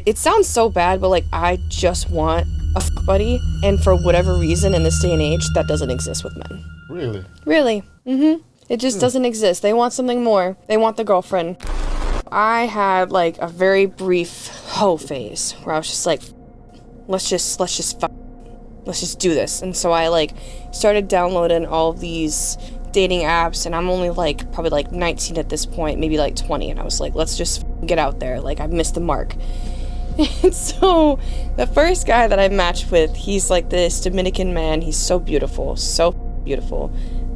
it sounds so bad, but like I just want a buddy, and for whatever reason in this day and age, that doesn't exist with men. Really. It just doesn't exist. They want something more. They want the girlfriend. I had like a very brief hoe phase where I was just like, let's just do this. And so I like started downloading all of these dating apps, and I'm only like probably like 19 at this point, maybe like 20, and I was like, let's just get out there. Like, I've missed the mark. And so the first guy that I matched with, he's like this Dominican man. He's so beautiful,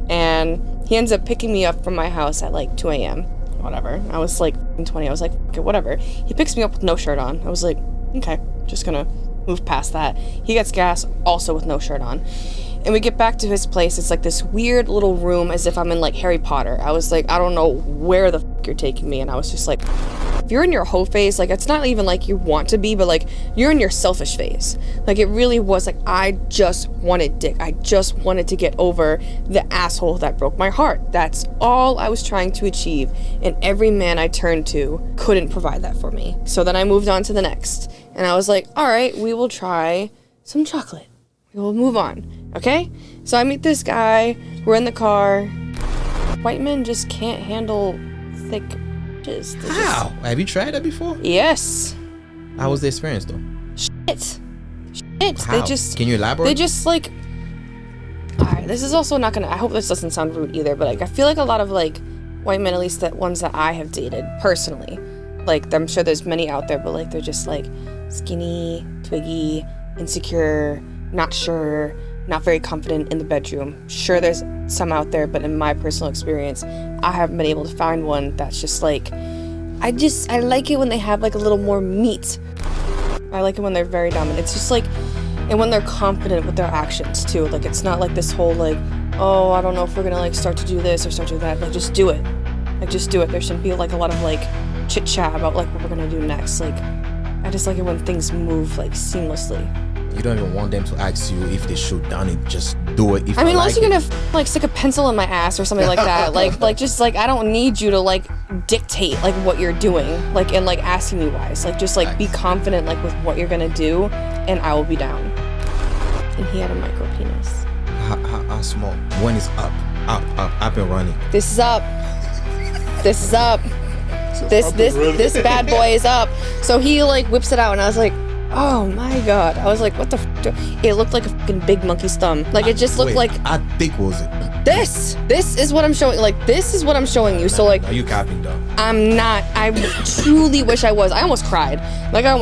and he ends up picking me up from my house at like 2 a.m. whatever. I was like 20. I was like, okay, whatever. He picks me up with no shirt on. I was like, okay, just gonna move past that. He gets gas also with no shirt on. And we get back to his place. It's like this weird little room as if I'm in like Harry Potter. I was like, I don't know where the f you're taking me. And I was just like, if you're in your hoe phase, like it's not even like you want to be, but like you're in your selfish phase. Like it really was like, I just wanted dick. I just wanted to get over the asshole that broke my heart. That's all I was trying to achieve. And every man I turned to couldn't provide that for me. So then I moved on to the next. And I was like, all right, we will try some chocolate. We will move on. Okay? So I meet this guy. We're in the car. White men just can't handle thick bitches. How? Have you tried that before? Yes. How was the experience though? Shit. How? Can you elaborate? They just like... Alright, this is also not gonna... I hope this doesn't sound rude either, but like I feel like a lot of like white men, at least the ones that I have dated personally, like I'm sure there's many out there, but like they're just like skinny, twiggy, insecure, not sure, not very confident in the bedroom. Sure, there's some out there, but in my personal experience, I haven't been able to find one that's just like, I like it when they have like a little more meat. I like it when they're very dominant. It's just like, and when they're confident with their actions too. Like it's not like this whole like, oh, I don't know if we're gonna like start to do this or start to do that. Like just do it. Like just do it. There shouldn't be like a lot of like chit chat about like what we're gonna do next. Like I just like it when things move like seamlessly. You don't even want them to ask you if they should done it. Just do it. If I mean, like unless you're gonna like stick a pencil in my ass or something like that. like just like I don't need you to like dictate like what you're doing, like and like asking me wise. Like just like be confident like with what you're gonna do, and I will be down. And he had a micro penis. How small? When it's up and running. This is up. This bad boy is up. So he like whips it out, and I was like, oh my god. I was like, what the f? It looked like a fucking big monkey's thumb. Like it just looked like. How thick was it? This is what I'm showing. Like this is what I'm showing you. So like. Are you capping though? I'm not. I truly wish I was. I almost cried. Like I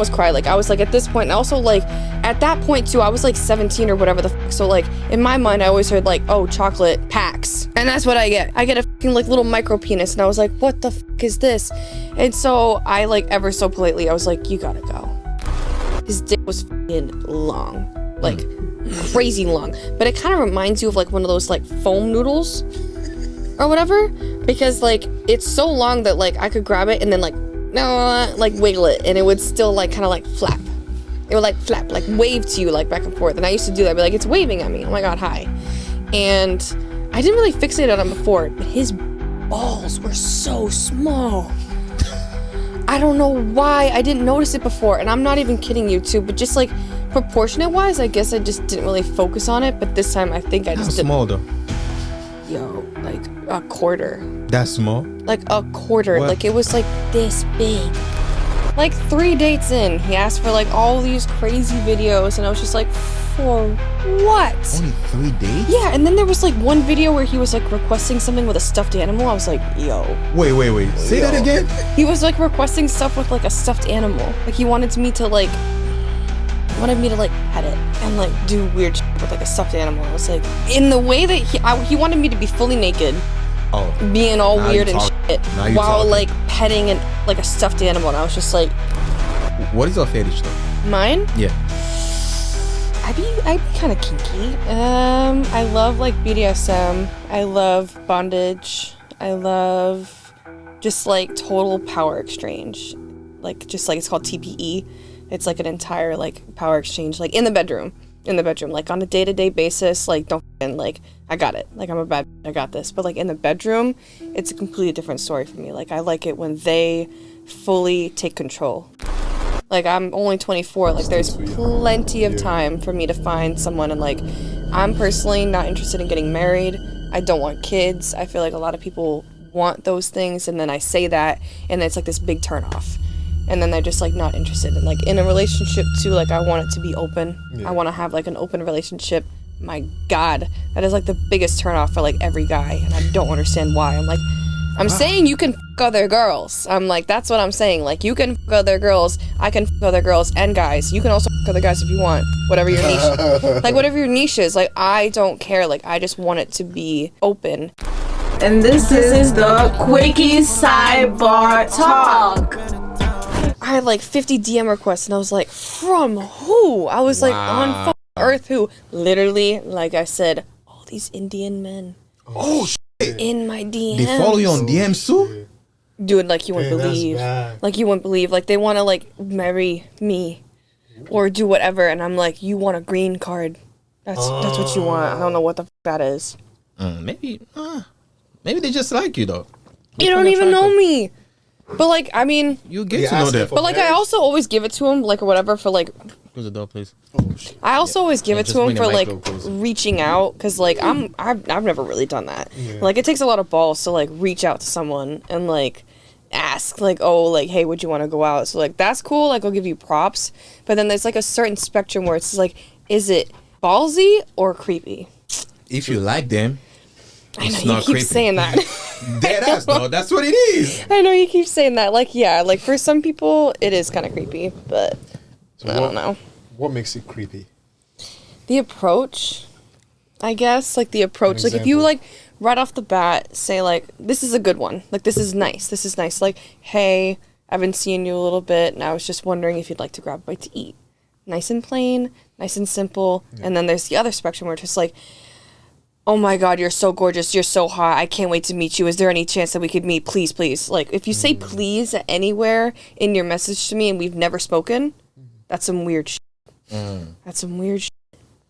was like at this point, and also like at that point too, I was like 17 or whatever the f. So like in my mind, I always heard like, oh, chocolate packs, and that's what I get. I get a fucking like little micro penis, and I was like, what the f is this? And so I like ever so politely, I was like, you gotta go. His dick was f***ing long, like crazy long, but it kind of reminds you of like one of those like foam noodles or whatever, because like it's so long that like I could grab it and then like wiggle it, and it would still like kind of like flap. It would like flap, like wave to you like back and forth, and I used to do that. I'd be like, it's waving at me. Oh my god, hi. And I didn't really fixate on him before, but his balls were so small. I don't know why I didn't notice it before, and I'm not even kidding you too, but just like proportionate wise, I guess I just didn't really focus on it, but this time I think I just did. How small though? Yo, like a quarter. That small? Like a quarter. What? Like it was like this big. Like 3 dates in, he asked for like all these crazy videos, and I was just like, for what? Only 3 days? Yeah, and then there was like one video where he was like requesting something with a stuffed animal. I was like, yo. Wait. Say that again? He was like requesting stuff with like a stuffed animal. Like he wanted me to like pet it and like do weird shit with like a stuffed animal. I was like, in the way that he wanted me to be fully naked. Oh. Being all weird and shit while talking. like petting and like a stuffed animal, and I was just like, what is your fetish though? mine? Yeah. I'd be kind of kinky. I love like BDSM. I love bondage. I love just like total power exchange. Like just like it's called TPE. It's like an entire like power exchange, like in the bedroom, like on a day-to-day basis. Like don't like I got it. Like I'm a bad, I got this. But like in the bedroom, it's a completely different story for me. Like I like it when they fully take control. Like, I'm only 24. Like, there's plenty of time for me to find someone. And, like, I'm personally not interested in getting married. I don't want kids. I feel like a lot of people want those things. And then I say that, and it's, like, this big turnoff. And then they're just, like, not interested. And, like, in a relationship, too, like, I want it to be open. I want to have, like, an open relationship. My God. That is, like, the biggest turnoff for, like, every guy. And I don't understand why. I'm like... I'm saying you can f*** other girls. I'm like, that's what I'm saying. Like, you can f*** other girls. I can f*** other girls and guys. You can also f*** other guys if you want. Whatever your niche. Like, whatever your niche is. Like, I don't care. Like, I just want it to be open. And this is the Quickie Sidebar Talk. I had, like, 50 DM requests, and I was like, from who? I was like, on f***ing earth who? Literally, like I said, all these Indian men. Oh, shit. In my DMs. They follow you on DMs too? Dude, like you wouldn't believe. Like you wouldn't believe. Like they want to like marry me or do whatever. And I'm like, you want a green card. That's what you want. I don't know what the f*** that is. Maybe they just like you though. You don't even know me. But like, I mean. You get to know them. But like, I also always give it to him, like or whatever for like. Close the door, please. Oh, shit. I also always give it to him for like close. reaching out because like I've never really done that. Like it takes a lot of balls to like reach out to someone and like ask like, oh, like, hey, would you want to go out? So like that's cool, like I'll give you props. But then there's like a certain spectrum where it's like, is it ballsy or creepy? If you like them, I know it's you not keep creepy. saying that. Dead ass though, that's what it is. I know you keep saying that. Like yeah, like for some people it is kind of creepy, but So I don't know. What makes it creepy? The approach, I guess, like the approach. Like if you like right off the bat say like, this is a good one. Like this is nice. This is nice. Like, hey, I've been seeing you a little bit and I was just wondering if you'd like to grab a bite to eat. Nice and plain, nice and simple. Yeah. And then there's the other spectrum where it's just like, oh my God, you're so gorgeous. You're so hot. I can't wait to meet you. Is there any chance that we could meet? Please, please. Like if you say please anywhere in your message to me and we've never spoken, that's some weird shit. That's some weird shit.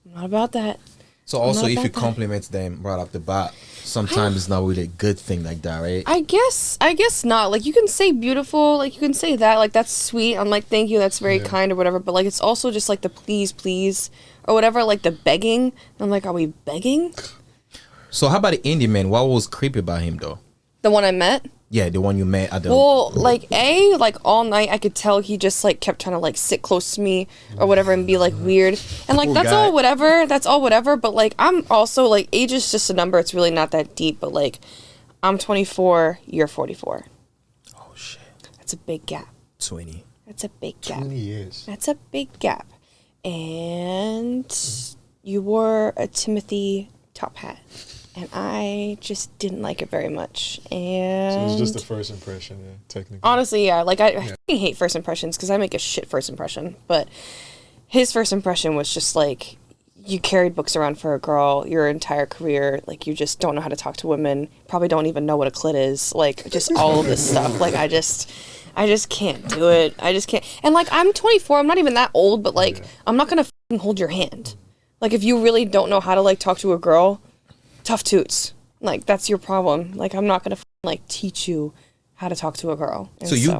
I'm not about that. So also if you compliment them right off the bat, sometimes it's not really a good thing like that, right? I guess not. Like you can say beautiful, like you can say that, like that's sweet. I'm like, thank you, that's very kind or whatever. But like it's also just like the please or whatever, like the begging. I'm like, are we begging? So how about the Indian man? What was creepy about him though? The one I met? Yeah, the one you met at the... Well, like, like, all night, I could tell he just, like, kept trying to, like, sit close to me or whatever and be, like, weird. And, like, that's all whatever. That's all whatever. But, like, I'm also, like, age is just a number. It's really not that deep. But, like, I'm 24. You're 44. Oh, shit. That's a big gap. 20. That's a big gap. 20 years. That's a big gap. And you wore a Timothy top hat. And I just didn't like it very much. And So it was just the first impression, yeah, technically. honestly, yeah. Like, I fucking hate first impressions because I make a shit first impression. But his first impression was just like, you carried books around for a girl your entire career. Like, you just don't know how to talk to women. Probably don't even know what a clit is. Like, just all of this stuff. Like, I just can't do it. I just can't. And, like, I'm 24. I'm not even that old. But, like, I'm not going to fucking hold your hand. Like, if you really don't know how to, like, talk to a girl... tough toots. Like, that's your problem. Like, I'm not gonna like teach you how to talk to a girl. And so you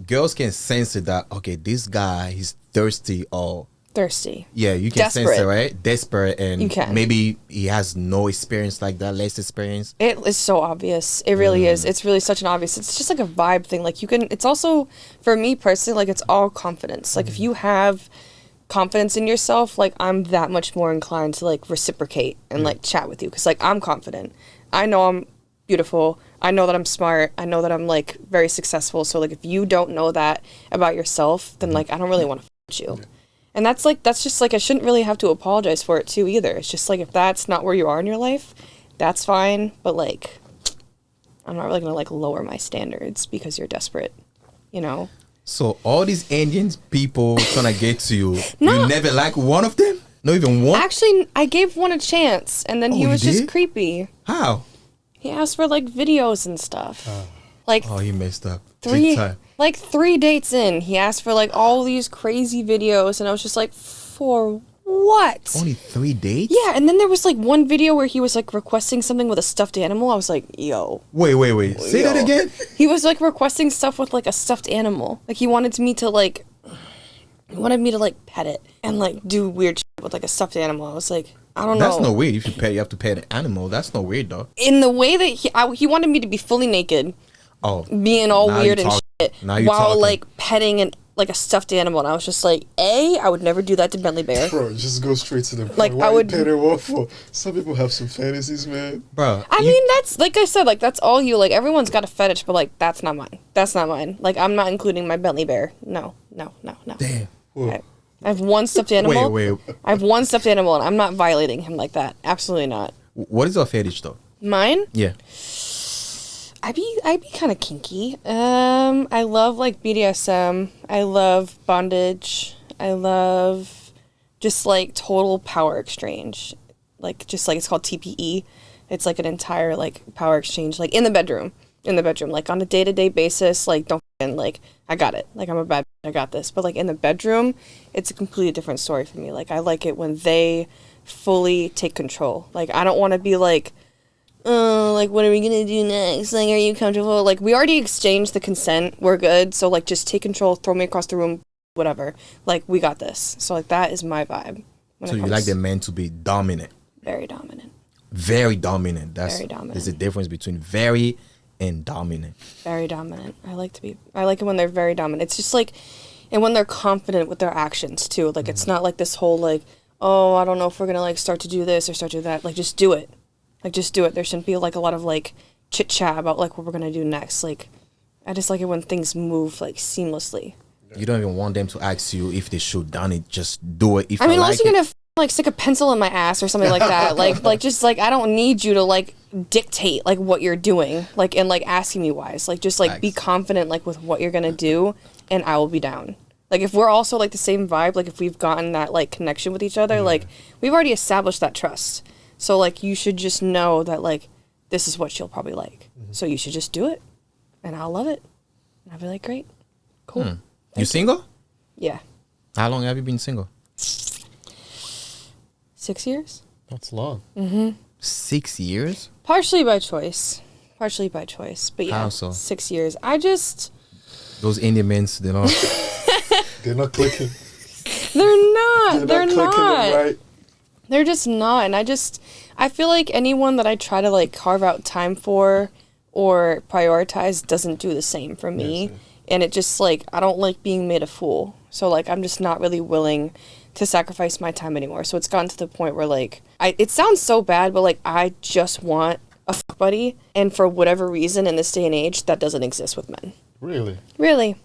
girls can sense it that, okay, this guy, he's thirsty or... thirsty. Yeah, you can sense it, right? Desperate, and you can. Maybe he has no experience like that, less experience. It is so obvious. It really is. It's really such an obvious. It's just like a vibe thing. Like, you can... It's also, for me personally, like, it's all confidence. Like, if you have... confidence in yourself, like I'm that much more inclined to like reciprocate and like chat with you because like I'm confident. I know I'm beautiful. I know that I'm smart. I know that I'm like very successful. So like if you don't know that about yourself, then like I don't really want to with you. And that's just like I shouldn't really have to apologize for it too either. It's just like if that's not where you are in your life, that's fine. But like I'm not really gonna like lower my standards because you're desperate, you know? So all these Indian people trying to get to you, you never like one of them? Not even one? Actually, I gave one a chance, and then he was just creepy. How? He asked for, like, videos and stuff. Oh, he messed up. Big time. 3 dates in, he asked for, like, all these crazy videos, and I was just like, for what? Only 3 dates? Yeah, and then there was, like, one video where he was, like, requesting something with a stuffed animal. I was like, yo. Wait. Say that again? He was, like, requesting stuff with, like, a stuffed animal. Like, he wanted me to, like... wanted me to like pet it and like do weird shit with like a stuffed animal. I was like, I don't know. That's no weird. If you have to pet an animal. That's no weird, though. In the way that he wanted me to be fully naked, being all weird and shit, while like petting and like a stuffed animal, and I was just like, I would never do that to Bentley Bear. Bro, just go straight to the point. Like, Why I would pet him off for? Some people have some fantasies, man. Bro, I mean, that's like I said, like that's all you. Like everyone's got a fetish, but like that's not mine. That's not mine. Like I'm not including my Bentley Bear. No. Damn. I have one stuffed animal. Wait. I have one stuffed animal, and I'm not violating him like that. Absolutely not. What is your fetish, though? Mine? Yeah. I'd be kind of kinky. I love like BDSM. I love bondage. I love just like total power exchange. Like just like it's called TPE. It's like an entire like power exchange, like in the bedroom, like on a day-to-day basis. Like don't like I got it. Like I'm a bad bitch, I got this. But like in the bedroom, it's a completely different story for me. Like I like it when they fully take control. Like I don't want to be like, oh, like, what are we gonna do next? Like, are you comfortable? Like, we already exchanged the consent. We're good. So, like, just take control, throw me across the room, whatever. Like, we got this. So, like, that is my vibe. So, you like the man to be dominant? Very dominant. Very dominant. Very dominant. There's a difference between very and dominant. Very dominant. I like it when they're very dominant. It's just, like, and when they're confident with their actions, too. Like, it's not, like, this whole, like, oh, I don't know if we're gonna, like, start to do this or start to do that. Like, just do it. Like, just do it. There shouldn't be, like, a lot of, like, chit-chat about, like, what we're going to do next. Like, I just like it when things move, like, seamlessly. You don't even want them to ask you if they should done it. Just do it if I mean, like unless you're going to, like, stick a pencil in my ass or something like that. like, just, like, I don't need you to, like, dictate, like, what you're doing. Like, and, like, asking me wise. Like, just, like, be confident, like, with what you're going to do, and I will be down. Like, if we're also, like, the same vibe, like, if we've gotten that, like, connection with each other, like, we've already established that trust. So, like, you should just know that, like, this is what she'll probably like. So you should just do it, and I'll love it. And I'll be like, great. Cool. You single? Yeah. How long have you been single? 6 years. That's long. 6 years? Partially by choice. But yeah, How so? 6 years. Those Indian men, they're not... They're not clicking. They're not. They're not clicking it right. They're just not. And I feel like anyone that I try to, like, carve out time for or prioritize doesn't do the same for me. Yes, And it just, like, I don't like being made a fool. So, like, I'm just not really willing to sacrifice my time anymore. So it's gotten to the point where, like, it sounds so bad, but, like, I just want a fuck buddy. And for whatever reason in this day and age, that doesn't exist with men. Really? Really.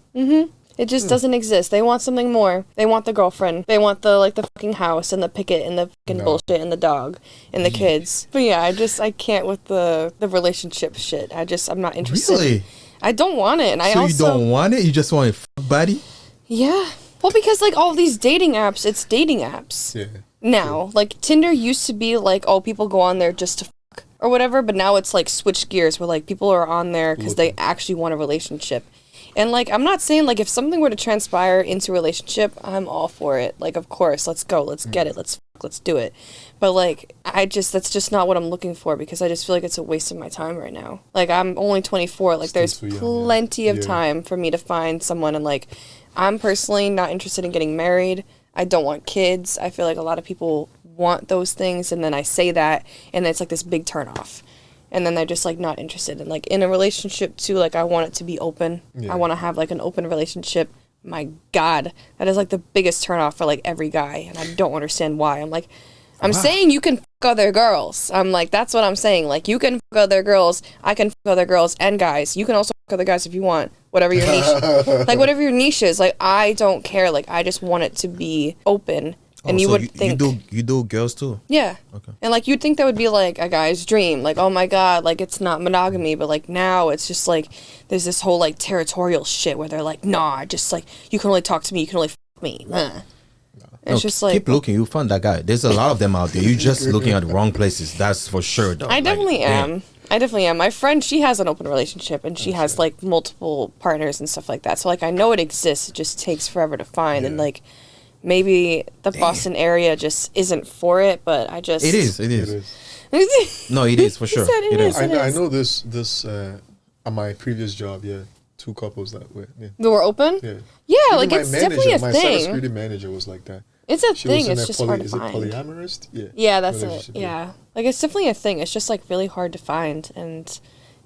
It just doesn't exist. They want something more. They want the girlfriend. They want the, like, the fucking house and the picket and the fucking bullshit and the dog and the kids. But yeah, I can't with the relationship shit. I'm not interested. Really? I don't want it. And I So also... you don't want it? You just want a fuck buddy? Yeah. Well, because, like, all these dating apps, it's dating apps. Yeah. Now. Like, Tinder used to be, like, oh, people go on there just to fuck or whatever, but now it's, like, switched gears where, like, people are on there because they actually want a relationship. And, like, I'm not saying, like, if something were to transpire into a relationship, I'm all for it. Like, of course, let's go. Let's get it. Let's do it. But, like, that's just not what I'm looking for because I just feel like it's a waste of my time right now. Like, I'm only 24. Like, there's plenty of time for me to find someone. And, like, I'm personally not interested in getting married. I don't want kids. I feel like a lot of people want those things. And then I say that, and then it's, like, this big turnoff. And then they're just, like, not interested. And, like, in a relationship, too, like, I want it to be open. I want to have, like, an open relationship. My God, that is, like, the biggest turnoff for, like, every guy. And I don't understand why. I'm like, I'm saying you can fuck other girls. I'm like, that's what I'm saying. Like, you can fuck other girls. I can fuck other girls and guys. You can also fuck other guys if you want. Whatever your niche. Like, whatever your niche is. Like, I don't care. Like, I just want it to be open. And you would think you do girls too? Yeah. Okay. And like you'd think that would be like a guy's dream. Like, oh my God, like it's not monogamy, but like now it's just like there's this whole like territorial shit where they're like, nah, just like you can only talk to me, you can only fuck me. It's just like keep looking, you'll find that guy. There's a lot of them out there. You're just looking at the wrong places. That's for sure though. I definitely am. I definitely am. My friend, she has an open relationship and she has like multiple partners and stuff like that. So like I know it exists. It just takes forever to find and like maybe the Boston area just isn't for it, but I just... It is. No, it is for sure. It is. I know this at my previous job, 2 couples that way. Yeah. They were open? Yeah. Yeah, Even like my it's manager, definitely a my thing. cybersecurity manager was like that. It's a She thing. was in It's a just hard to is it find. polyamorous? Yeah. Yeah, that's it. Relationship, Yeah. Like it's definitely a thing. It's just like really hard to find, and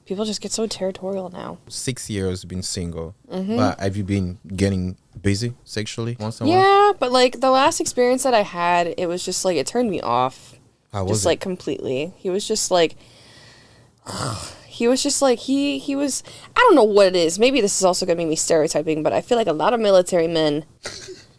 people just get so territorial now. 6 years been single, but have you been getting busy sexually once in a while? Yeah, but like the last experience that I had, it was just like it turned me off. How was Just it? like completely. He was just like he was just like he was I don't know what it is. Maybe this is also gonna make me stereotyping, but I feel like a lot of military men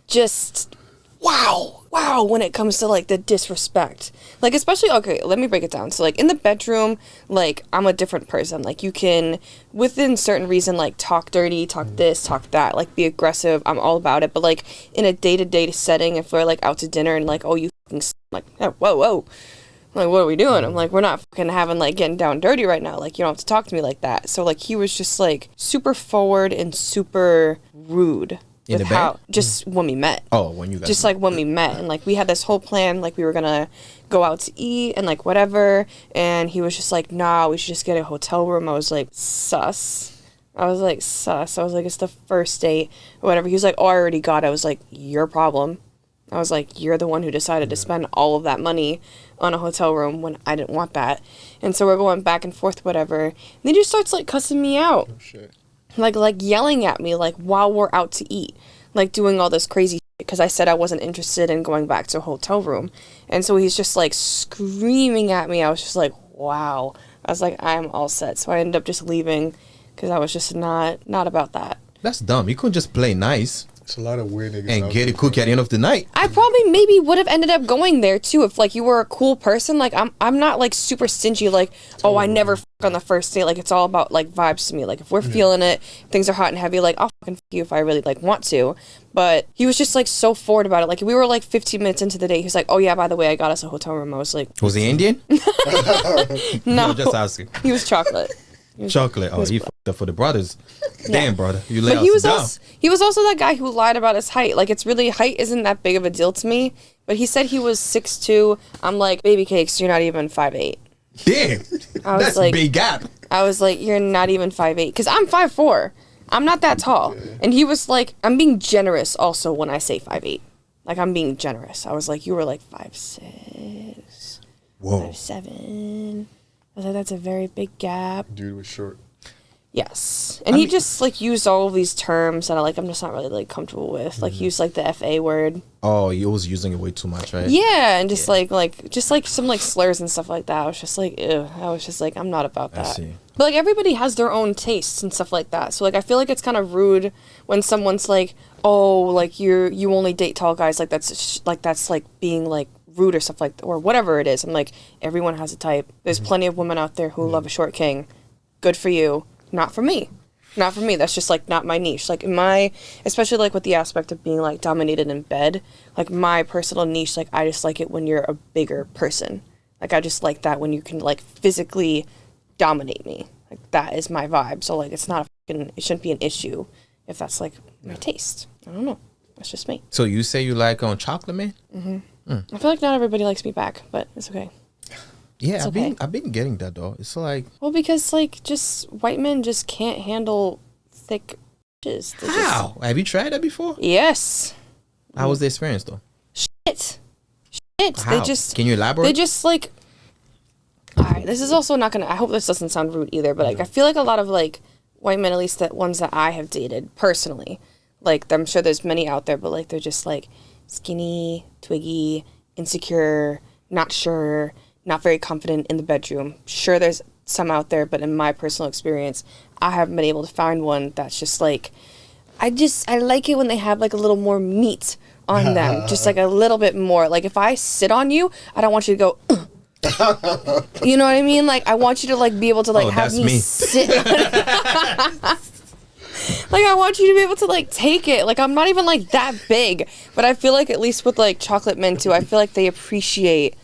just wow when it comes to like the disrespect, like especially okay, let me break it down. So like in the bedroom, like I'm a different person. Like you can within certain reason like talk dirty, talk this, talk that, like be aggressive. I'm all about it. But like in a day-to-day setting, if we're like out to dinner and like oh you fucking like oh, whoa like what are we doing? I'm like we're not fucking having like getting down dirty right now. Like you don't have to talk to me like that. So like he was just like super forward and super rude. In With the bed? how just when we met. Oh, when you guys Just like when we met, and like we had this whole plan, like we were gonna go out to eat and like whatever, and he was just like nah, we should just get a hotel room. I was like sus. I was like it's the first date or whatever. He was like oh I already got it. I was like your problem. I was like you're the one who decided to spend all of that money on a hotel room when I didn't want that. And so we're going back and forth whatever, and then he just starts like cussing me out. Oh, shit. Like yelling at me like while we're out to eat, like doing all this crazy shit because I said I wasn't interested in going back to a hotel room. And so he's just like screaming at me. I was just like wow. I was like I'm all set. So I ended up just leaving because I was just not about that. That's dumb. You couldn't just play nice It's a lot of weird niggas and out get a there, cookie at the end of the night. I probably maybe would have ended up going there too if like you were a cool person. Like I'm not like super stingy like oh I never fuck on the first date. Like it's all about like vibes to me. Like if we're feeling it, things are hot and heavy, like I'll fucking fuck you if I really like want to. But he was just like so forward about it. Like we were like 15 minutes into the date, he was like oh yeah by the way I got us a hotel room. I was like Was he Indian? no, Just asking. he was chocolate. Chocolate. Oh, he fucked up for the brothers. Damn, brother. You let But us down. he was also that guy who lied about his height. Like it's really height isn't that big of a deal to me. But he said he was 6'2". I'm like baby cakes. You're not even 5'8". Damn. I was That's like- a big gap. I was like you're not even 5'8", because I'm 5'4". I'm not that tall. And he was like I'm being generous also when I say 5'8". Like I'm being generous. I was like you were like 5'6", Whoa. 5'7". I was like that's a very big gap. Dude was short. Yes. And he just like used all of these terms that I'm just not really like comfortable with. Like he used like the FA word. Oh, you was using it way too much, right? Yeah, and just like some like slurs and stuff like that. I was just like, ew. I was just like, I'm not about I that. see. But like everybody has their own tastes and stuff like that. So like I feel like it's kind of rude when someone's like, oh, like you only date tall guys. Like that's like being like rude or stuff like or whatever it is. I'm like everyone has a type. There's plenty of women out there who love a short king. Good for you. Not for me. Not for me. That's just like not my niche. Like especially like with the aspect of being like dominated in bed, like my personal niche, like I just like it when you're a bigger person. Like I just like that when you can like physically dominate me. Like that is my vibe. So like it shouldn't be an issue if that's like my taste. I don't know. That's just me. So you say you like on chocolate, man? I feel like not everybody likes me back, but it's okay. Yeah, It's I've been getting that though. It's like Well, because like just white men just can't handle thick bitches. They just- how? Have you tried that before? Yes. How was the experience though? Shit. How? Can you elaborate? They just like. Alright, this is also not gonna. I hope this doesn't sound rude either, but like I feel like a lot of like white men, at least the ones that I have dated personally, like I'm sure there's many out there, but like they're just like skinny, twiggy, insecure, not sure, not very confident in the bedroom. Sure, there's some out there, but in my personal experience, I haven't been able to find one that's just like. I like it when they have like a little more meat on them, just like a little bit more. Like if I sit on you, I don't want you to go. You know what I mean? Like I want you to like be able to like have that's me me. sit. Like I want you to be able to like take it. Like I'm not even like that big, but I feel like at least with like chocolate men too, I feel like they appreciate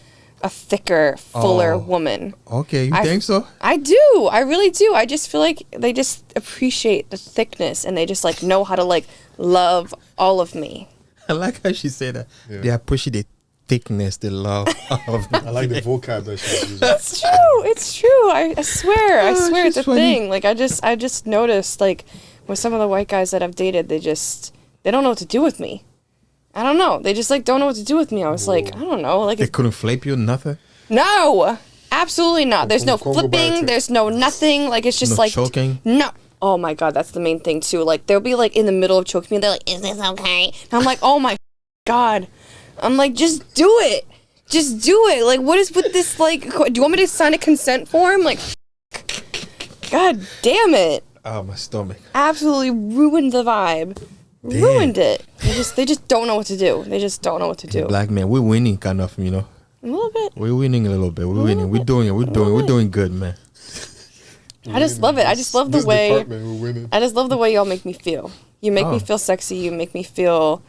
a thicker, fuller woman. Okay, you I- think so? I do. I really do. I just feel like they just appreciate the thickness and they just like know how to like love all of me. I like how she said that. Yeah. They appreciate the thickness, the love of I like the vocab that she's using. It's true. It's true. I swear. I Oh, swear it's a she's funny. thing. Like I just noticed like with some of the white guys that I've dated, they don't know what to do with me. I don't know. They just like don't know what to do with me. I was like, I don't know. Like They couldn't flip you, nothing? no, absolutely not. There's no Congo flipping. biotech. There's no nothing. Like it's just No like choking? No. Oh my god, that's the main thing too. Like they'll be like in the middle of choking me. They're like, "Is this okay?" And I'm like, "Oh my god." I'm like, "Just do it. Just do it." Like, what is with this? Like, do you want me to sign a consent form? Like, god damn it. Oh, my stomach. Absolutely ruined the vibe. Damn. Ruined it. They just don't know what to do. They just don't know what to do. Black man, we're winning kind of, you know. A little bit. We're winning a little bit. We're winning. We're doing it. We're doing good, man. I just love it. I just love the This way. department, we're winning. I just love the way y'all make me feel. You make me Oh. feel sexy. You make me feel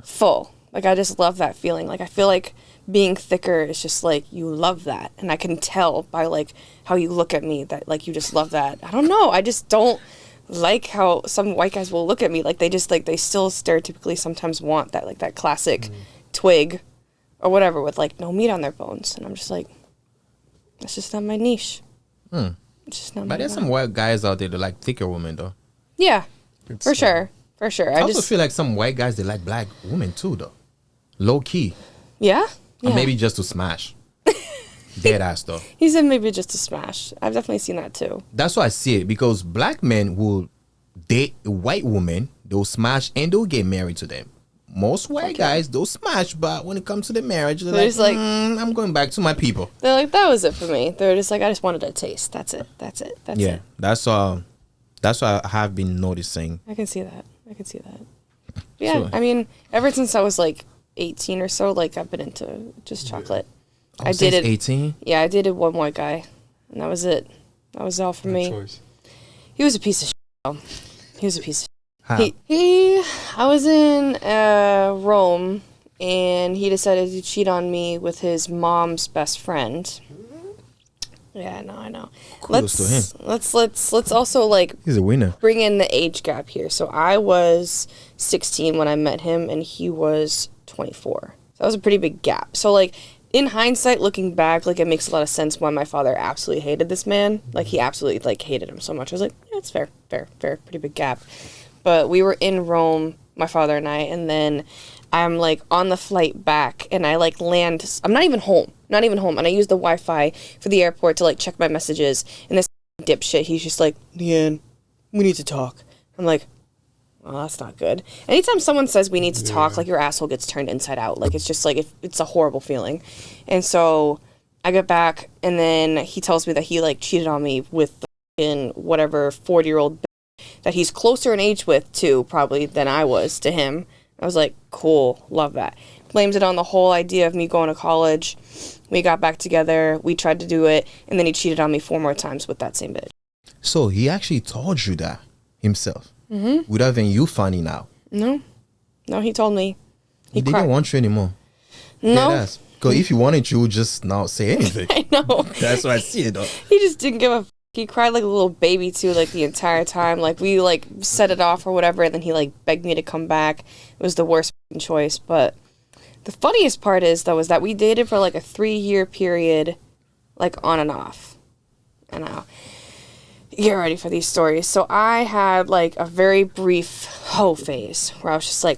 full. Like I just love that feeling. Like I feel like being thicker is just like you love that, and I can tell by like how you look at me that like you just love that. I don't know. I just don't like how some white guys will look at me like they just like they still stereotypically sometimes want that like that classic twig or whatever with like no meat on their bones, and I'm just like, that's just not my niche. It's just not my But there's vibe. some white guys out there that like thicker women, though. Yeah, It's, for sure. For sure. I I also just feel like some white guys, they like black women, too, though. Low key. yeah. Or Yeah. maybe just to smash. Dead ass, though. He said maybe just a smash. I've definitely seen that too. That's why I see it, because black men will date a white woman, they'll smash, and they'll get married to them. Most white guys, they'll smash, but when it comes to the marriage, they're They're like, just like- I'm going back to my people. They're like, that was it for me. They're just like, I just wanted a taste. That's it. That's it. That's Yeah, it. that's what I have been noticing. I can see that. I can see that. Yeah, So- I mean, ever since I was like 18 or so, like I've been into just chocolate. I Since dated 18? Yeah, I dated one white guy, and that was it. That was all for Good me. choice. He was a piece of shit. Though. He was a piece of How? shit. I was in Rome, and he decided to cheat on me with his mom's best friend. Yeah, I know. Kudos to him. Let's also like He's a winner. bring in the age gap here. So I was 16 when I met him, and he was 24. So that was a pretty big gap. So like in hindsight, looking back, like it makes a lot of sense why my father absolutely hated this man. Like he absolutely like hated him so much. I was like, yeah, it's fair, pretty big gap. But we were in Rome, my father and I, and then I'm like on the flight back, and I like land. I'm not even home, and I use the Wi-Fi for the airport to like check my messages. And this dipshit, he's just like, Leanne, we need to talk. I'm like, well, that's not good. Anytime someone says we need to talk, like your asshole gets turned inside out. Like it's just like it's a horrible feeling. And so I get back, and then he tells me that he like cheated on me with the fucking whatever 40-year-old that he's closer in age with too, probably than I was to him. I was like, cool, love that. Blames it on the whole idea of me going to college. We got back together, we tried to do it, and then he cheated on me 4 more times with that same bitch. So he actually told you that himself, without even you finding out. No, he told me. He didn't want you anymore. No, Because if you wanted, you would just not say anything. I know. That's why I see it, though. He just didn't give a f- He cried like a little baby too, like the entire time. Like we like set it off or whatever, and then he like begged me to come back. It was the worst f***ing choice. But the funniest part is though is that we dated for like a 3-year period, like on and off. And now get ready for these stories. So I had like a very brief hoe phase where I was just like,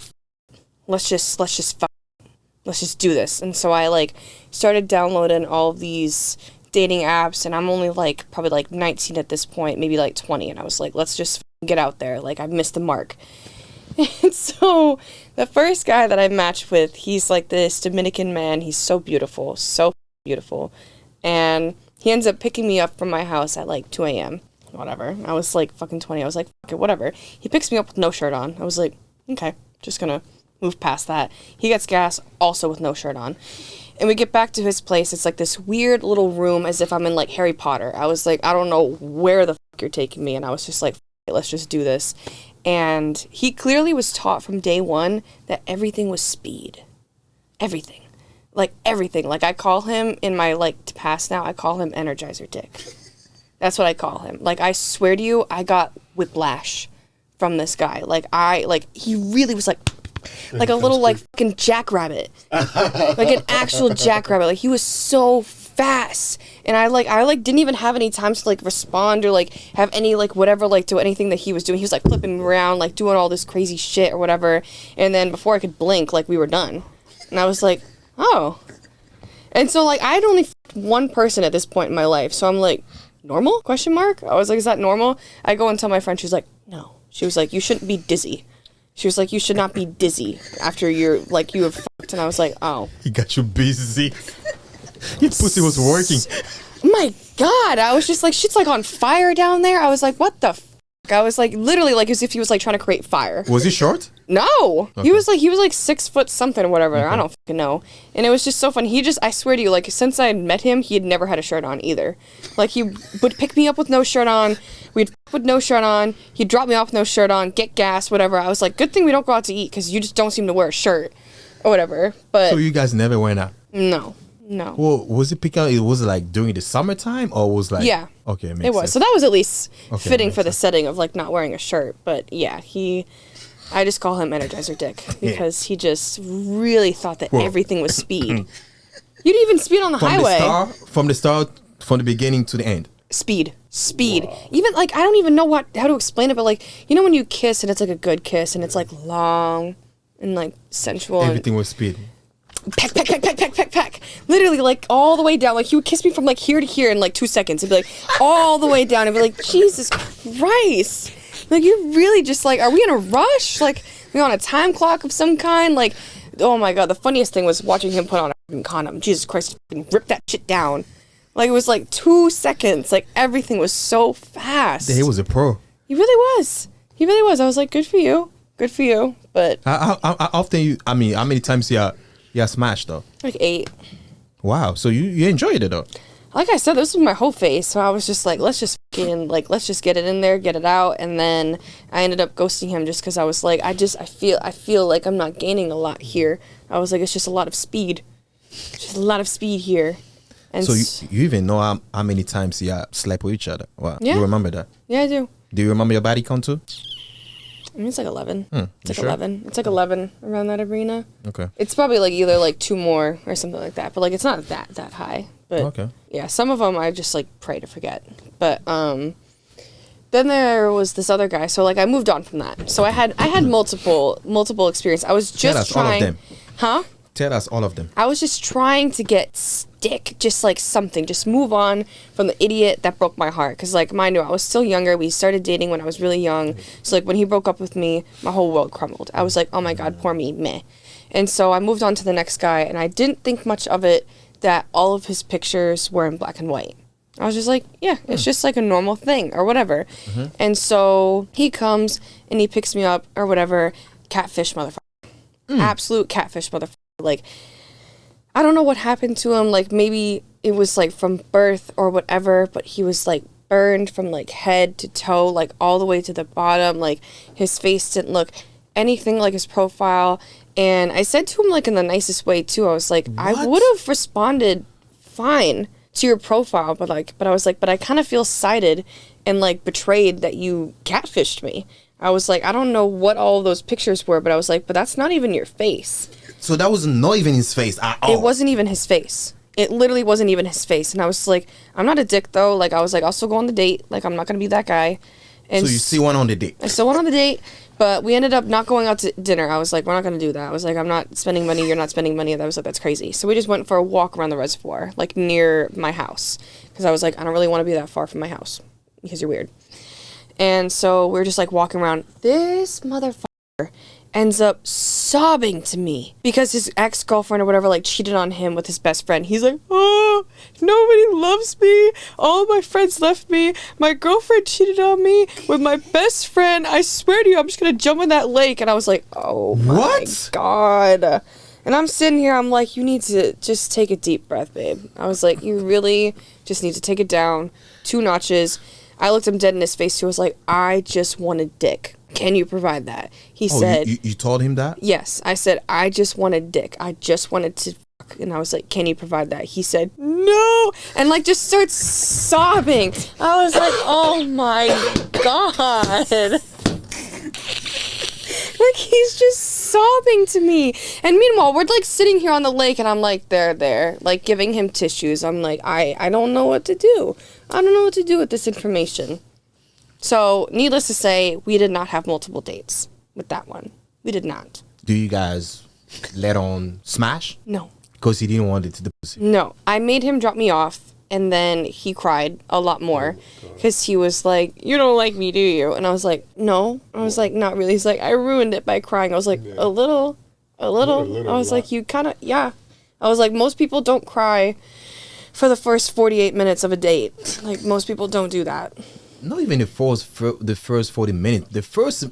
let's just do this. And so I like started downloading all of these dating apps, and I'm only like probably like 19 at this point, maybe like 20, and I was like, let's just get out there. Like I've missed the mark. And so the first guy that I matched with, he's like this Dominican man. He's so beautiful, and he ends up picking me up from my house at like 2 a.m. Whatever. I was like fucking 20. I was like, fuck it, whatever. He picks me up with no shirt on. I was like, okay, just gonna move past that. He gets gas also with no shirt on. And we get back to his place. It's like this weird little room as if I'm in like Harry Potter. I was like, I don't know where the fuck you're taking me. And I was just like, let's just do this. And he clearly was taught from day one that everything was speed. Everything. Like everything. Like I call him in my like past now, I call him Energizer Dick. That's what I call him. Like I swear to you, I got whiplash from this guy. Like he really was like a little like fucking jackrabbit. Like an actual jackrabbit. Like he was so fast. And I didn't even have any time to like respond or like have any like whatever, like do anything that he was doing. He was like flipping me around, like doing all this crazy shit or whatever. And then before I could blink, like we were done. And I was like, oh. And so like I'd only f***ed one person at this point in my life. So I'm like, normal? Question mark? I was like, is that normal? I go and tell my friend, she's like, no. She was like, you shouldn't be dizzy. She was like, you should not be dizzy after you're like you have fucked. And I was like, oh. He got you busy. Your pussy was working. My God, I was just like, shit's like on fire down there. I was like, what the fuck? I was like, literally like as if he was like trying to create fire. Was he short? No, Okay. he was like 6 foot something or whatever. Okay. I don't fucking know. And it was just so fun. I swear to you, like since I met him, he had never had a shirt on either. Like he would pick me up with no shirt on. We'd with no shirt on. He'd drop me off with no shirt on, get gas, whatever. I was like, good thing we don't go out to eat because you just don't seem to wear a shirt or whatever. But So you guys never went out? No. Well, was it picking up? It was like during the summertime, or was like yeah. Okay, it was. sense. So that was at least Okay, fitting for the sense. setting of like not wearing a shirt. But yeah, I just call him Energizer Dick because he just really thought that everything was speed. You didn't even speed on the highway. From the start, from the beginning to the end. Speed. Even like I don't even know how to explain it, but like you know when you kiss and it's like a good kiss and it's like long and like sensual. Everything was speed. Peck. Literally, like, all the way down. Like, he would kiss me from, like, here to here in, like, 2 seconds. It'd be, like, all the way down. I'd be like, Jesus Christ. Like, you're really just, like, are we in a rush? Like, we on a time clock of some kind? Like, oh, my God. The funniest thing was watching him put on a fucking condom. Jesus Christ. Rip that shit down. Like, it was, like, 2 seconds. Like, everything was so fast. He was a pro. He really was. I was like, good for you. But, How often how many times you smashed though? like, 8. Wow. So you enjoyed it though? Like I said, this was my whole face, so I was just like, let's just get it in there, get it out, and then I ended up ghosting him just because I was like, I feel like I'm not gaining a lot here. I was like, it's just a lot of speed, here. And So you even know how many times you slept with each other? Wow. Yeah. You remember that? yeah, I do. Do you remember your body count too? I mean, it's like 11. You It's like sure? 11. It's like 11 around that arena. Okay. It's probably like either like 2 more or something like that, but like it's not that high. But Okay. yeah, some of them I just like pray to forget. But then there was this other guy. So like I moved on from that. So I had multiple experience. I was Tell just us all of trying. them. Huh? Tell us all of them. I was just trying to get stick, just like something, just move on from the idiot that broke my heart. Because, like, mind you, I was still younger. We started dating when I was really young. So, like, when he broke up with me, my whole world crumbled. I was like, oh my God, poor me, meh. And so I moved on to the next guy, and I didn't think much of it that all of his pictures were in black and white. I was just like, yeah, it's just like a normal thing or whatever. And so he comes and he picks me up or whatever, catfish motherfucker. Absolute catfish motherfucker. Like, I don't know what happened to him. Like, maybe it was, like, from birth or whatever, but he was, like, burned from, like, head to toe, like, all the way to the bottom. Like, his face didn't look anything like his profile. And I said to him, like, in the nicest way, too. I was like, I What? would have responded fine to your profile, but I was like, but I kind of feel slighted and, like, betrayed that you catfished me. I was like, I don't know what all of those pictures were, but I was like, but that's not even your face. So that was not even his face at all. It wasn't even his face. It literally wasn't even his face. And I was like, I'm not a dick, though. Like, I was like, I'll still go on the date. Like, I'm not going to be that guy. And So you see one on the date. I still went on the date, but we ended up not going out to dinner. I was like, we're not going to do that. I was like, I'm not spending money. You're not spending money. And I was like, that's crazy. So we just went for a walk around the reservoir, like, near my house. Because I was like, I don't really want to be that far from my house. Because you're weird. And so we were just, like, walking around. This motherfucker ends up sobbing to me because his ex-girlfriend or whatever, like, cheated on him with his best friend. He's like, oh, nobody loves me. All my friends left me. My girlfriend cheated on me with my best friend. I swear to you, I'm just going to jump in that lake. And I was like, oh, my What? God. And I'm sitting here, I'm like, you need to just take a deep breath, babe. I was like, you really just need to take it down 2 notches. I looked him dead in his face, too. I was like, I just want a dick. Can you provide that? He said, you told him that? yes. I said, I just want a dick. I just wanted to fuck. And I was like, can you provide that? He said, no. And, like, just starts sobbing. I was like, oh, my God. Like, he's just sobbing to me. And meanwhile, we're like sitting here on the lake and I'm like, there, like giving him tissues. I'm like, I don't know what to do. I don't know what to do with this information. So, needless to say, we did not have multiple dates with that one. We did not. Do you guys let on smash? No. Because he didn't want it to the pussy. No. I made him drop me off, and then he cried a lot more because he was like, you don't like me, do you? And I was like, no. I was like, not really. He's like, I ruined it by crying. I was like, a little. I was like, you kind of, yeah. I was like, most people don't cry for the first 48 minutes of a date. Like, most people don't do that. Not even the first 40 minutes. The first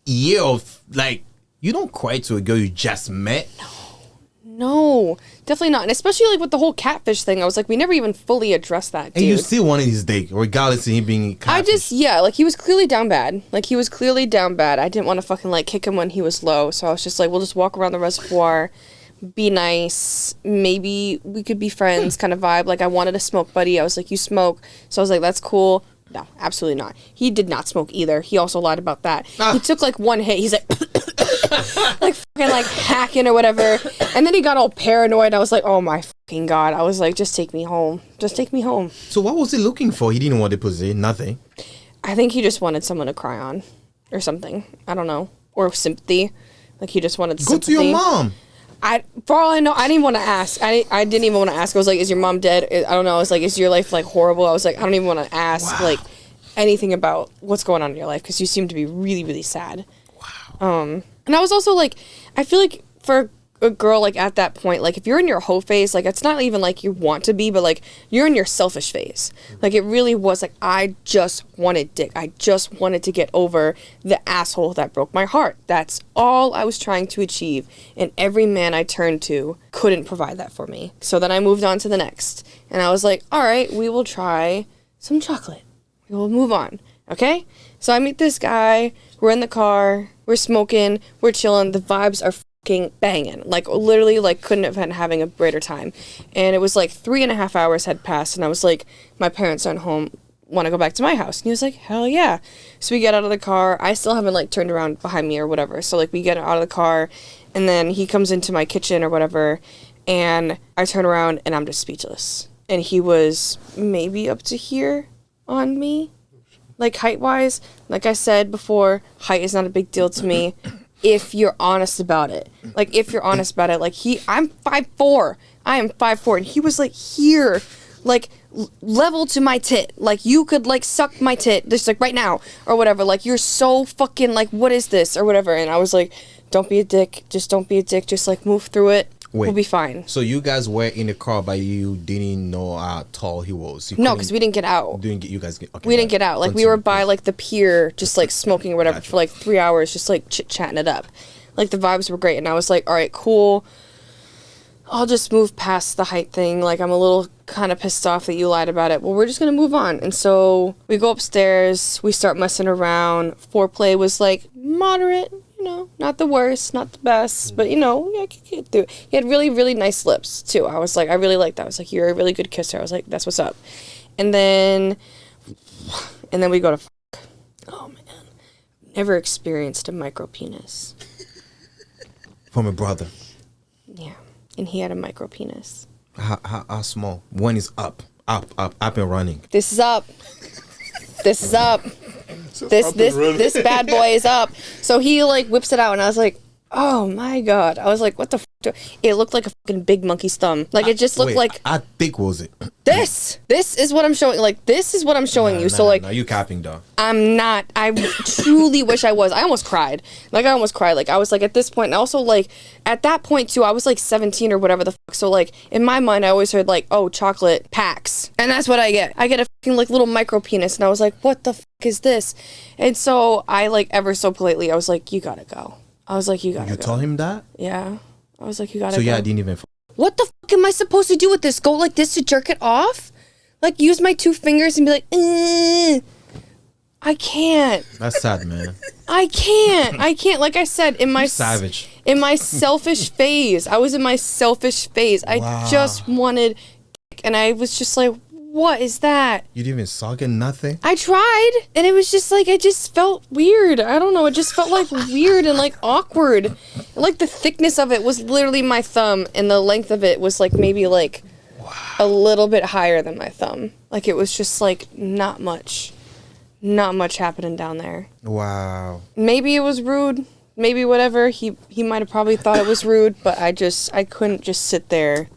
year of, like, you don't cry to a girl you just met. No, definitely not. And especially like with the whole catfish thing, I was like, we never even fully addressed that, dude. And you still wanted his dick, regardless of him being catfish. Like, he was clearly down bad. I didn't want to fucking like kick him when he was low. So I was just like, we'll just walk around the reservoir, be nice. Maybe we could be friends kind of vibe. Like, I wanted a smoke buddy. I was like, you smoke. So I was like, that's cool. No, absolutely not. He did not smoke either. He also lied about that. He took like one hit. He's like, like fucking like hacking or whatever. And then he got all paranoid. I was like, oh my fucking God. I was like, just take me home. Just take me home. So what was he looking for? He didn't want the pussy. Nothing. I think he just wanted someone to cry on or something. I don't know. Or sympathy. Like he just wanted sympathy. Go to your mom. For all I know, I didn't want to ask. I didn't even want to ask. I was like, is your mom dead? I don't know. I was like, is your life like horrible? I was like, I don't even want to ask like anything about what's going on in your life because you seem to be really, really sad. Wow. And I was also like, I feel like for a girl like at that point, like if you're in your hoe phase, like it's not even like you want to be, but like you're in your selfish phase. Like it really was like, I just wanted dick. I just wanted to get over the asshole that broke my heart. That's all I was trying to achieve. And every man I turned to couldn't provide that for me. So then I moved on to the next. And I was like, all right, we will try some chocolate. We will move on. Okay? So I meet this guy. We're in the car. We're smoking. We're chilling. The vibes are banging. Like literally like couldn't have been having a greater time. And it was like 3.5 hours had passed and I was like, my parents aren't home, want to go back to my house. And he was like, hell yeah. So we get out of the car. I still haven't like turned around behind me or whatever. So like we get out of the car and then he comes into my kitchen or whatever and I turn around and I'm just speechless. And he was maybe up to here on me. Like height wise, like I said before, height is not a big deal to me. If you're honest about it. Like, I'm 5'4". I am 5'4", and he was, like, here, like, level to my tit. Like, you could, like, suck my tit, just, like, right now, or whatever. Like, you're so fucking, like, what is this, or whatever. And I was like, don't be a dick. Just don't be a dick. Just, like, move through it. We'll be fine. So you guys were in the car, but you didn't know how tall he was? No, because we didn't get out. Okay, we didn't get out. Like, we were by, like, the pier, just, like, smoking or whatever for, like, 3 hours, just, like, chit-chatting it up. Like, the vibes were great. And I was like, all right, cool. I'll just move past the height thing. Like, I'm a little kind of pissed off that you lied about it. Well, we're just going to move on. And so we go upstairs. We start messing around. Foreplay was, like, moderate. You know, not the worst, not the best, but, you know, yeah, I could get through. He had really, really nice lips, too. I was like, I really liked that. I was like, you're a really good kisser. I was like, that's what's up. And then we go to fuck. Oh, man. Never experienced a micro penis. From a brother. Yeah. And he had a micro penis. How small? One is up and running. This is up. This bad boy is up. So he like whips it out and I was like, oh my God. I was like, what the f***? It looked like a fucking big monkey's thumb. Like it just looked like. How thick was it? This is what I'm showing. Like this is what I'm showing you. So like. No, you capping though. I'm not. I truly wish I was. I almost cried. Like I was like at this point. And also like at that point too, I was like 17 or whatever the fuck. So like in my mind, I always heard like, oh, chocolate packs. And that's what I get. I get a fucking like little micro penis. And I was like, what the fuck is this? And so I like ever so politely, I was like, you gotta go. I was like, you gotta go. You told him that? Yeah. I was like, you gotta go. go. So yeah, I didn't even. What the fuck am I supposed to do with this? Go like this to jerk it off? Like use my 2 fingers and be like, I can't. That's sad, man. I can't. Like I said, savage. In my selfish phase. I was in my selfish phase. I just wanted, and I was just like, what is that? You didn't even suck and nothing? I tried, and it was just like, it just felt weird. I don't know, it just felt like weird and like awkward. Like the thickness of it was literally my thumb, and the length of it was like maybe like a little bit higher than my thumb. Like it was just like not much happening down there. Wow. Maybe it was rude, maybe whatever. He might have probably thought it was rude, but I couldn't just sit there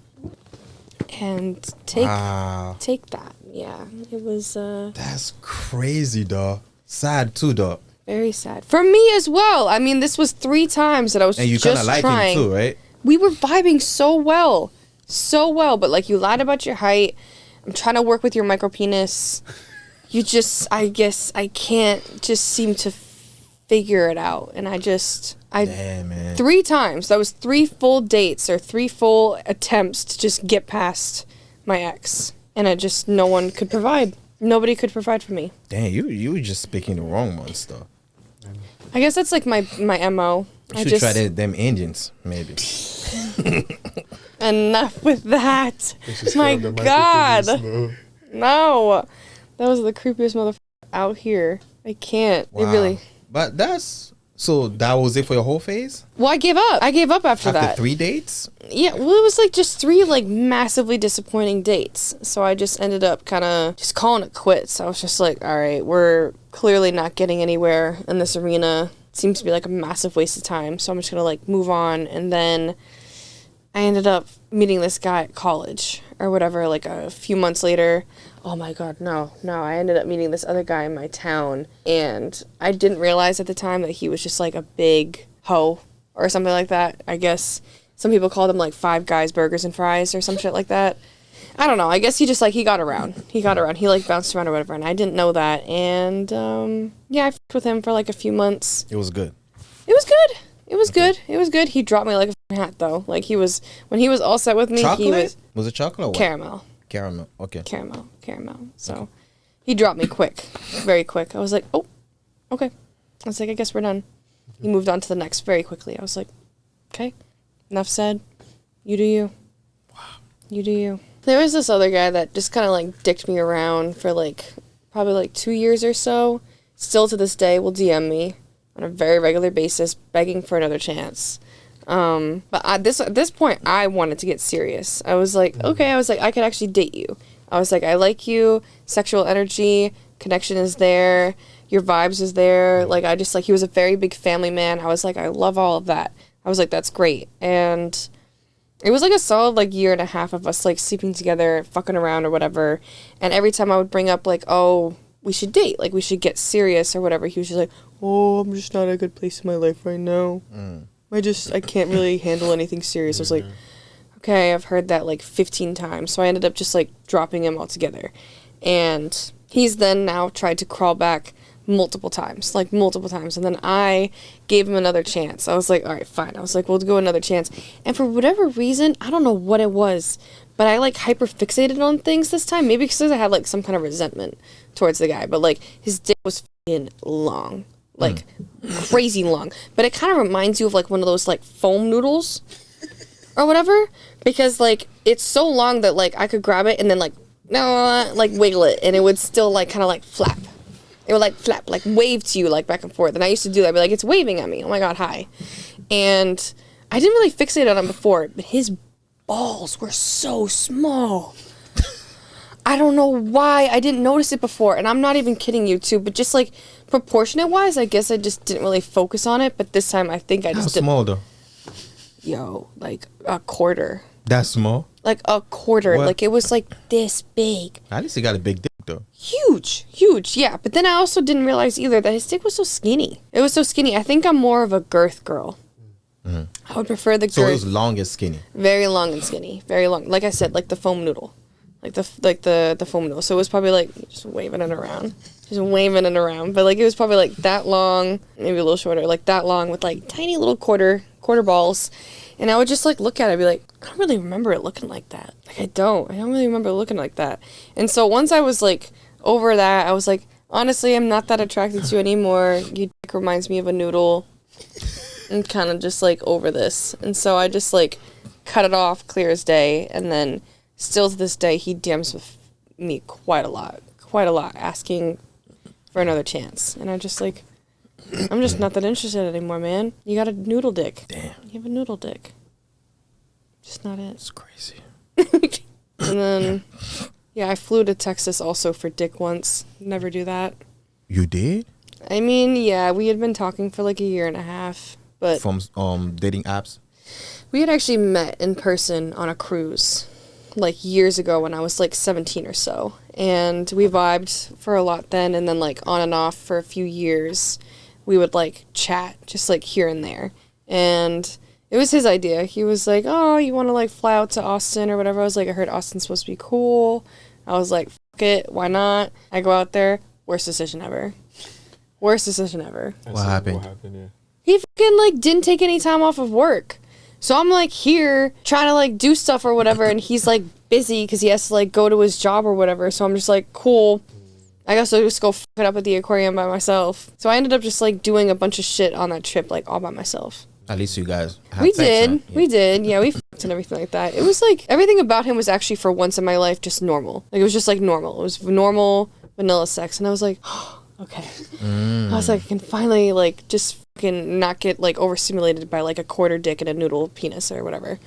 and take that. Yeah, it was That's crazy, dog. Sad too, dog. very sad for me as well. I mean, this was 3 times that I was And you just kind of like trying. him too, right? We were vibing so well, but like you lied about your height. I'm trying to work with your micro penis. You just, I guess I can't just seem to figure it out, and Damn, man. 3 times. That was 3 full dates or 3 full attempts to just get past my ex. And no one could provide. Nobody could provide for me. Damn, you were just picking the wrong ones, though. I guess that's like my MO. You should try them Indians, maybe. Enough with that. Just My grab the God. microphone, No. That was the creepiest motherfucker out here. I can't. It really. But so that was it for your whole phase? Well, I gave up. I gave up after that. 3 dates? Yeah, well, it was like just 3 like massively disappointing dates. So I just ended up kind of just calling it quits. I was just like, all right, we're clearly not getting anywhere in this arena. It seems to be like a massive waste of time. So I'm just going to like move on. And then I ended up meeting this guy at college or whatever, like a few months later. Oh my God, no. I ended up meeting this other guy in my town, and I didn't realize at the time that he was just like a big hoe or something like that. I guess some people called him like 5 Guys Burgers and Fries or some shit like that. I don't know. I guess he just like, he got around. He like bounced around or whatever, and I didn't know that. And yeah, I f***ed with him for like a few months. It was good. It was good. It was good. He dropped me like a hat though. Like when he was all set with me, Chocolate? Was it chocolate or what? Caramel. Okay. Caramel. So he dropped me quick, very quick. I was like, oh, okay. I was like, I guess we're done. He moved on to the next very quickly. I was like, okay, enough said. You do you. Wow. You do you. There was this other guy that just kind of like dicked me around for like probably like 2 years or so. Still to this day will DM me on a very regular basis, begging for another chance. But at this point, I wanted to get serious. I was like, okay, I could actually date you. I was like, I like you, sexual energy, connection is there, your vibes is there. Like, he was a very big family man. I was like, I love all of that. I was like, that's great. And it was like a solid like year and a half of us like sleeping together, fucking around or whatever. And every time I would bring up like, oh, we should date, like we should get serious or whatever, he was just like, oh, I'm just not at a good place in my life right now. I can't really handle anything serious. I was like, okay, I've heard that like 15 times. So I ended up just like dropping him altogether. And he's then now tried to crawl back multiple times. And then I gave him another chance. I was like, all right, fine. I was like, we'll go another chance. And for whatever reason, I don't know what it was, but I like hyper fixated on things this time. Maybe because I had like some kind of resentment towards the guy, but like his dick was f***ing long. Like crazy long, but it kind of reminds you of like one of those like foam noodles or whatever, because like it's so long that like I could grab it and then like wiggle it and it would still like kind of like flap. It would like flap, like wave to you like back and forth. And I used to do that. I'd be like, it's waving at me. Oh my God, hi. And I didn't really fixate on him before, but his balls were so small. I don't know why I didn't notice it before, and I'm not even kidding you too, but just like proportionate wise, I guess I just didn't really focus on it, but this time I think I just How small though? Yo, like a quarter. That small? Like a quarter. What? Like it was like this big. At least he got a big dick though. Huge, yeah. But then I also didn't realize either that his dick was so skinny. It was so skinny. I think I'm more of a girth girl. I would prefer the girth. So it was long and skinny. Very long and skinny. Very long. Like I said, like the foam noodle. Like the foam noodle. So it was probably like just waving it around. But like it was probably like that long, maybe a little shorter, like that long with like tiny little quarter balls. And I would just like look at it and be like, I don't really remember it looking like that. Like I don't really remember it looking like that. And so once I was like over that, I was like, honestly, I'm not that attracted to you anymore. Your dick reminds me of a noodle. And kind of just like over this. And so I just like cut it off clear as day. And then still to this day, he DMs me quite a lot, asking for another chance. And I'm just not that interested anymore, man. You got a noodle dick. Damn. You have a noodle dick. Just not it. It's crazy. And then, yeah, I flew to Texas also for dick once. Never do that. You did? I mean, yeah, we had been talking for like a year and a half, but From dating apps? we had actually met in person on a cruise like years ago when I was like 17 or so. And we vibed for a lot then, and then like on and off for a few years, we would like chat just like here and there. And it was his idea. He was like, oh, you want to like fly out to Austin or whatever? I was like, I heard Austin's supposed to be cool. I was like, fuck it, why not? I go out there, worst decision ever. Worst decision ever. What happened? What happened, yeah. He fucking like didn't take any time off of work. So I'm like here trying to like do stuff or whatever, and he's like busy because he has to like go to his job or whatever. So I'm just like, cool. I guess I'll just go fuck it up at the aquarium by myself. So I ended up just like doing a bunch of shit on that trip like all by myself. At least you guys had We sex, did. huh? Yeah. We did. Yeah, we fucked and everything like that. It was like everything about him was actually for once in my life just normal. Like it was just like normal. It was normal vanilla sex, and I was like, oh, okay. I was like, I can finally like just fucking not get like overstimulated by like a quarter dick and a noodle penis or whatever.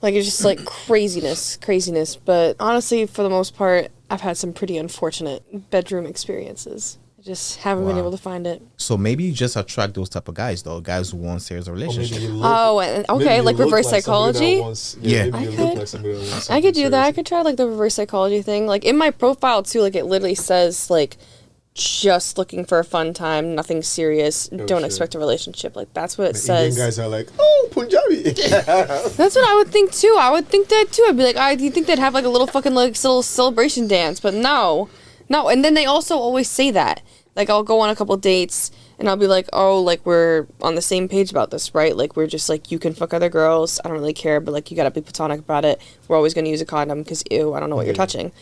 Like it's just like craziness. But honestly, for the most part, I've had some pretty unfortunate bedroom experiences. I just haven't been Wow. able to find it. So maybe you just attract those type of guys, though. Guys who want serious Or maybe relationship. you look, Oh, and maybe okay, you like look reverse somebody that psychology. wants- Yeah. maybe you look like somebody that wants I something could do that. I serious. could try like the reverse psychology thing. Like in my profile too, like it literally says like just looking for a fun time, nothing serious, don't shit. expect a relationship. Like that's what it Indian says. guys are like, oh, Punjabi. That's what I would think too. I would think that too. I'd be like, do you think they'd have like a little fucking like little celebration dance? But no. And then they also always say that. Like I'll go on a couple dates and I'll be like, oh, like we're on the same page about this, right? Like we're just like, you can fuck other girls. I don't really care, but like you gotta be platonic about it. We're always gonna use a condom because ew, I don't know what you're touching.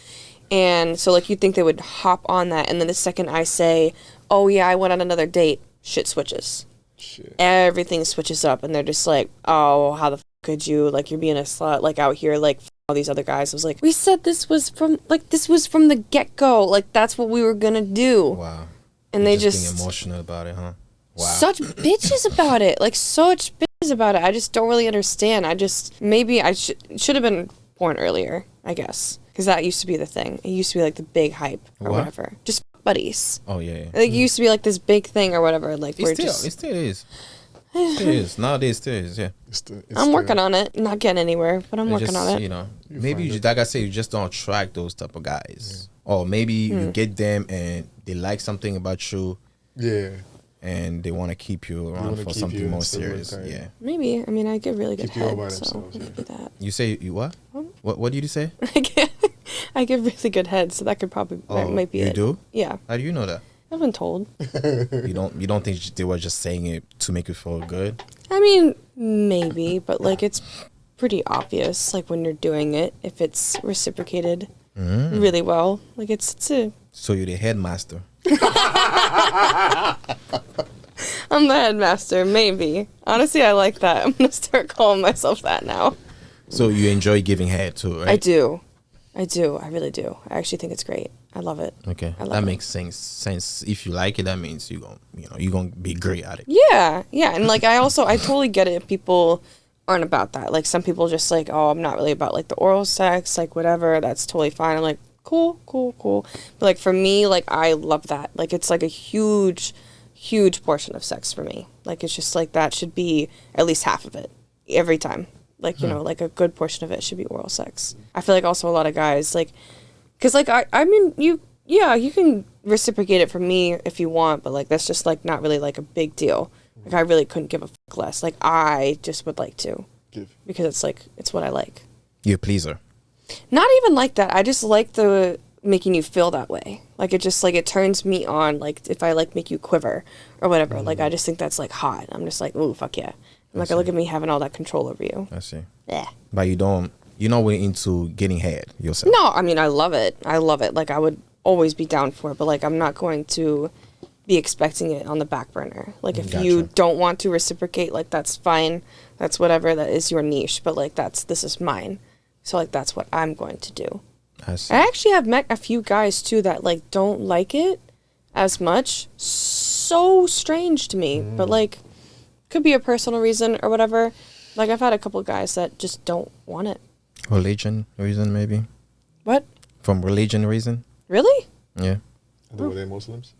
And so like you'd think they would hop on that, and then the second I say, oh yeah, I went on another date, shit switches. Shit. Everything switches up, and they're just like, oh, how the f could you? Like you're being a slut, like out here, like all these other guys. I was like, we said this was from the get go, like that's what we were gonna do. Wow. And You're they being just emotional about it, huh? Wow. such bitches about it, like such bitches about it. I just don't really understand. Maybe I should have been born earlier, I guess. Because that used to be the thing. It used to be like the big hype or What? whatever. Just buddies. Oh yeah. Like it used to be like this big thing or whatever. Like It we're still, just. it still is. It still is. Nowadays, it still is. Yeah. I'm working on it. Not getting anywhere, but I'm It working just, on it. You know, You maybe find you, it. like I say, you just don't attract those type of guys. Or maybe you get them and they like something about you Yeah. and they want to keep you around wanna for keep something you more instead of serious. retiring. Yeah. Maybe. I mean, I get really good Keep you all head, by so themselves, I yeah. could do that. You say you what? What did you say? I give really good head, so that could probably that might be you it. do? Yeah, How do you know that? I've been told. You don't think they were just saying it to make you feel good? I mean, maybe, but like it's pretty obvious, like when you're doing it, if it's reciprocated really well, like it's a. So you're the headmaster. I'm the headmaster, maybe. Honestly, I like that. I'm gonna start calling myself that now. So you enjoy giving head too, right? I do. I really do. I actually think it's great. I love it. Okay, I love that it. makes sense. If you like it, that means you're gonna be great at it. Yeah, and like I totally get it if people aren't about that. Like some people just like, oh, I'm not really about like the oral sex, like whatever. That's totally fine. I'm like, cool. But like for me, like I love that. Like it's like a huge portion of sex for me. Like it's just like that should be at least half of it every time. Like, you know, like a good portion of it should be oral sex. I feel like also a lot of guys like, cause like I mean you can reciprocate it from me if you want, but like that's just like not really like a big deal. Like I really couldn't give a fuck less. Like I just would like to, because it's like it's what I like. You're a pleaser. Not even like that. I just like the making you feel that way. Like it just like it turns me on. Like if I like make you quiver or whatever. Like I just think that's like hot. I'm just like, ooh, fuck yeah. I'm like, look at me having all that control over you. I see. Yeah. But you're not really into getting head yourself. No, I mean I love it. Like I would always be down for it, but like I'm not going to be expecting it on the back burner. Like if you Gotcha. don't want to reciprocate, like that's fine. That's whatever. That is your niche. But like this is mine. So like that's what I'm going to do. I see. I actually have met a few guys too that like don't like it as much. So strange to me, but like could be a personal reason or whatever. Like I've had a couple guys that just don't want it. Religion reason, maybe. What? From religion reason. Really? Yeah. Were they Muslims?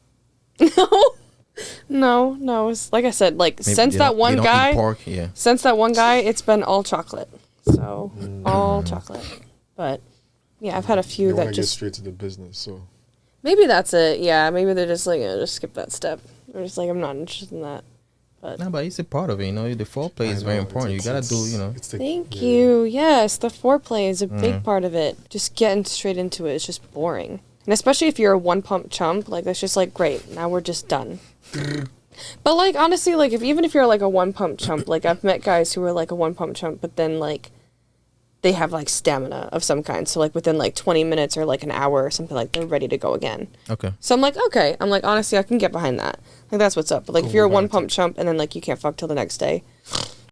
No. It's like I said, like Maybe since they that don't- one they don't guy, eat pork, yeah. since that one guy, it's been all chocolate. So all chocolate. But yeah, I've had a few They want that to get just straight to the business, so. maybe that's it. Yeah, maybe they're just like just skip that step. They're just like I'm not interested in that. But No, but it's a part of it. You know, the foreplay is I very know, important. You gotta do. You know. it's the- thank yeah. you. Yes, the foreplay is a big part of it. Just getting straight into it is just boring. And especially if you're a one pump chump, like that's just like great. Now we're just done. But like honestly, like even if you're like a one pump chump, like I've met guys who are like a one pump chump, but then like they have like stamina of some kind. So like within like 20 minutes or like an hour or something, like they're ready to go again. Okay. So I'm like, okay. I'm like, honestly, I can get behind that. Like that's what's up. But like if you're a one pump chump and then like you can't fuck till the next day,